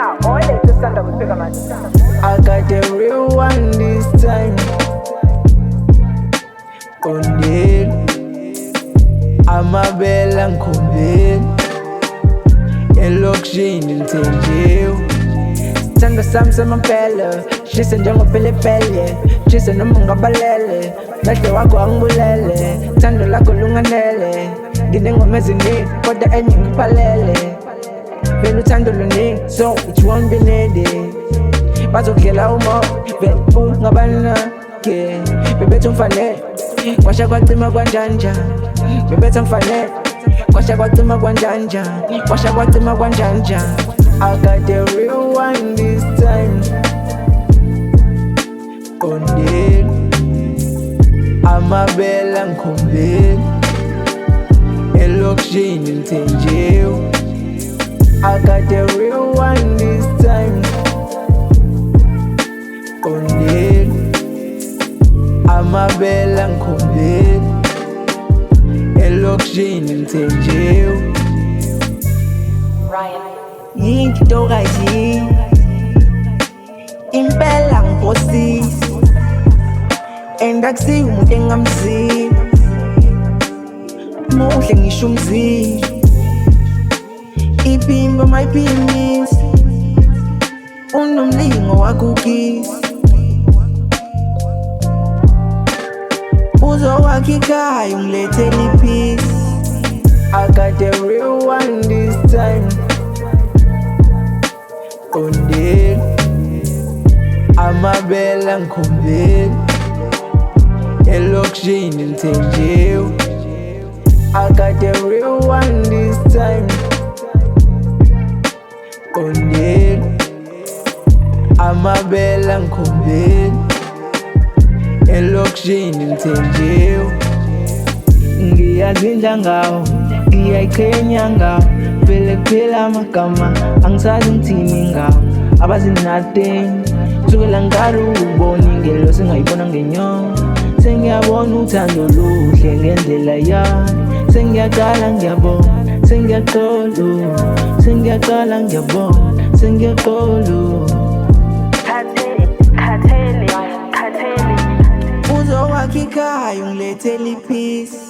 I got the real one this time. Kondel amabela ngikhombeni elokishini ngithenjiwe. Sithando sami samampela shise njengopelepele shise noma ungabalele mehlo wakho angibulele thando lakho lunganele nginengoma eziningi kodwa enye ngiphalele vele uthando luningi so it won't be needed bazokudlela umoya vele ungabanake bebethu mfanele kwasha kwacima kwanjanja bebethu mfanele kwasha kwacima kwanjanja kwasha kwacima kwanjanja. I got the real one this time. Kondel amabela ngikhombeni elokishini ngithenjiwe. I got the real one this time. Kondel amabela ngikhombeni elokishini ngithenjiwe. Yinto kayi impela ngiphosisa and akusiyo umuntu engamzila muhle ngisho umzila iphimbo mayiphimisa unomlingo wakukisa uzowakha ikhaya ungilethela iphisi. I got the real one this time. Kondel amabela ngikhombeni elokishini ngithenjiwe. I got the real one this time. Kondel amabela ngikhombeni elokishini ngithenjiwe. Ngiyazindla ngawo ngiyayiqhenya ngawo vele kuphela amagama angisazi ngithini ngawo abazi nothing sukela ngikari ukubona ingelo singayibona ngenyongo sengiyabona uthando luhle ngendlela yami sengiyaqala ngiyabona sengiyaqolo sengiyaqala ngiyabona sengiyaqolo khathele uzowakha ikhaya ungilethela iphisi.